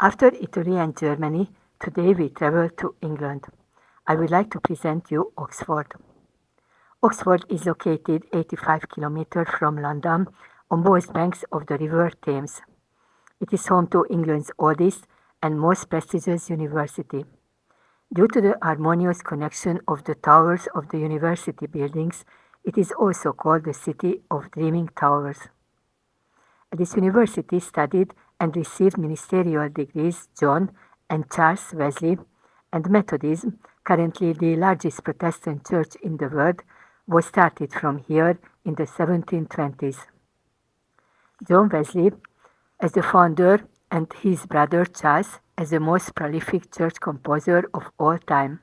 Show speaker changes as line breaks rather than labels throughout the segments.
After Italy and Germany, today we travel to England. I would like to present you Oxford. Oxford is located 85 kilometers from London on both banks of the River Thames. It is home to England's oldest and most prestigious university. Due to the harmonious connection of the towers of the university buildings, it is also called the City of Dreaming Towers. At this university studied and received ministerial degrees John and Charles Wesley, and Methodism, currently the largest Protestant church in the world, was started from here in the 1720s. John Wesley, as the founder, and his brother Charles as the most prolific church composer of all time.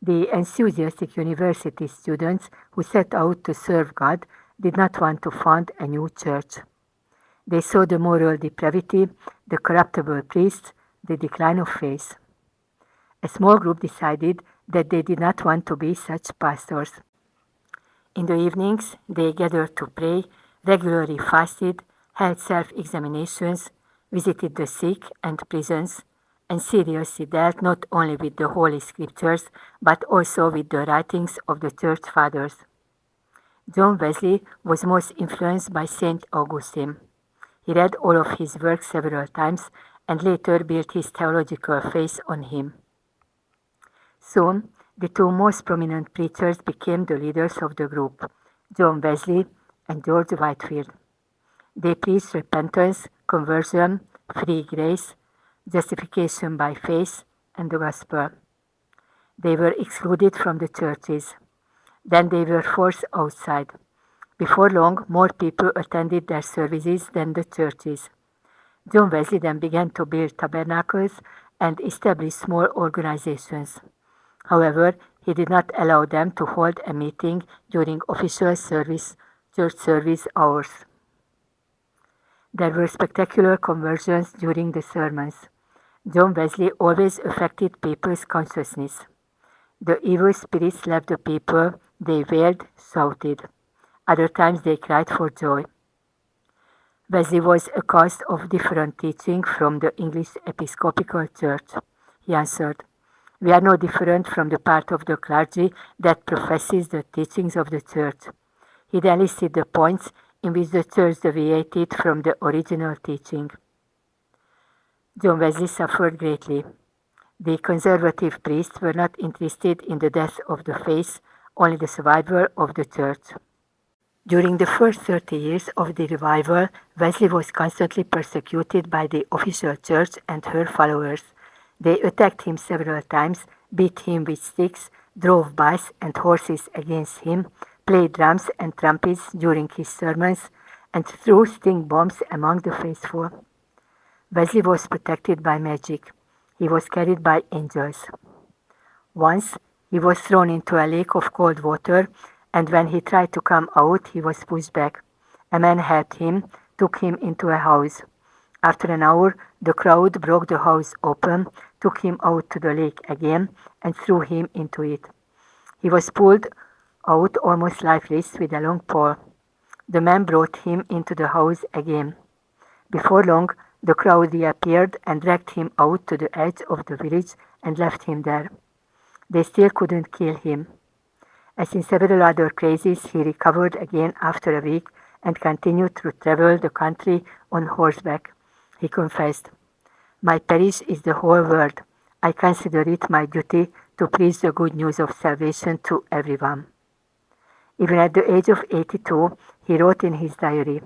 The enthusiastic university students who set out to serve God did not want to found a new church. They saw the moral depravity, the corruptible priests, the decline of faith. A small group decided that they did not want to be such pastors. In the evenings, they gathered to pray, regularly fasted, held self-examinations, visited the sick and prisons, and seriously dealt not only with the Holy Scriptures, but also with the writings of the Church Fathers. John Wesley was most influenced by St. Augustine. He read all of his works several times and later built his theological faith on him. Soon, the two most prominent preachers became the leaders of the group, John Wesley and George Whitefield. They preached repentance, conversion, free grace, justification by faith, and the gospel. They were excluded from the churches. Then they were forced outside. Before long, more people attended their services than the churches. John Wesley then began to build tabernacles and establish small organizations. However, he did not allow them to hold a meeting during official church service hours. There were spectacular conversions during the sermons. John Wesley always affected people's consciousness. The evil spirits left the people, they wailed, shouted. Other times they cried for joy. Wesley was accused of different teaching from the English Episcopal Church. He answered, "We are no different from the part of the clergy that professes the teachings of the Church." He then listed the points in which the Church deviated from the original teaching. John Wesley suffered greatly. The conservative priests were not interested in the death of the faith, only the survival of the Church. During the first 30 years of the revival, Wesley was constantly persecuted by the official church and her followers. They attacked him several times, beat him with sticks, drove bikes and horses against him, played drums and trumpets during his sermons, and threw stink bombs among the faithful. Wesley was protected by magic. He was carried by angels. Once, he was thrown into a lake of cold water, and when he tried to come out, he was pushed back. A man helped him, took him into a house. After an hour, the crowd broke the house open, took him out to the lake again, and threw him into it. He was pulled out almost lifeless with a long pole. The man brought him into the house again. Before long, the crowd reappeared and dragged him out to the edge of the village and left him there. They still couldn't kill him. As in several other cases, he recovered again after a week and continued to travel the country on horseback. He confessed, "My parish is the whole world. I consider it my duty to preach the good news of salvation to everyone." Even at the age of 82, he wrote in his diary,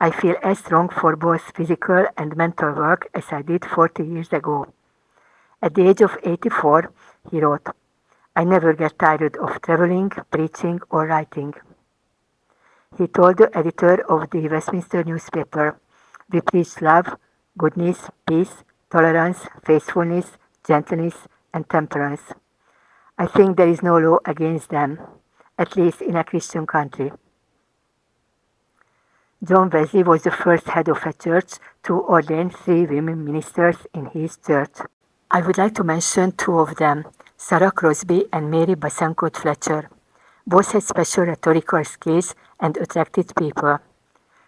"I feel as strong for both physical and mental work as I did 40 years ago." At the age of 84, he wrote, "I never get tired of traveling, preaching, or writing." He told the editor of the Westminster newspaper, "We preach love, goodness, peace, tolerance, faithfulness, gentleness, and temperance. I think there is no law against them, at least in a Christian country." John Wesley was the first head of a church to ordain 3 women ministers in his church. I would like to mention 2 of them, Sarah Crosby and Mary Basancourt Fletcher. Both had special rhetorical skills and attracted people.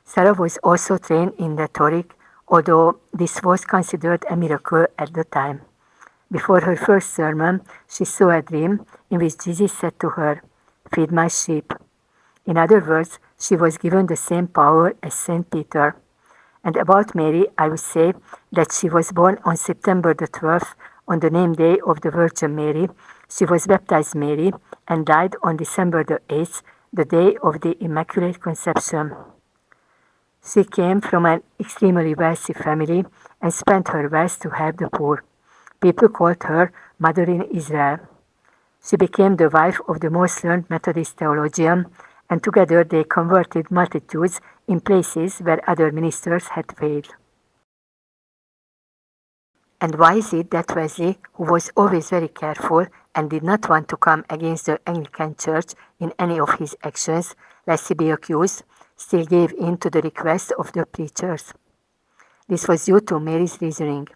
Sarah was also trained in rhetoric, although this was considered a miracle at the time. Before her first sermon, she saw a dream in which Jesus said to her, "Feed my sheep." In other words, she was given the same power as Saint Peter. And about Mary, I would say that she was born on September the 12th, on the name day of the Virgin Mary. She was baptized Mary and died on December the 8th, the day of the Immaculate Conception. She came from an extremely wealthy family and spent her wealth to help the poor. People called her Mother in Israel. She became the wife of the most learned Methodist theologian, and together they converted multitudes in places where other ministers had failed. And why is it that Wesley, who was always very careful and did not want to come against the Anglican Church in any of his actions, lest he be accused, still gave in to the request of the preachers? This was due to Mary's reasoning.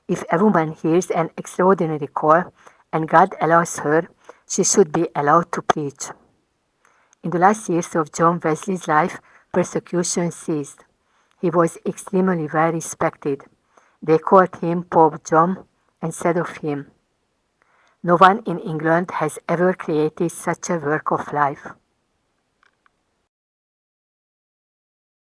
If a woman hears an extraordinary call and God allows her, she should be allowed to preach. In the last years of John Wesley's life, persecution ceased. He was extremely well respected. They called him Pope John and said of him, "No one in England has ever created such a work of life."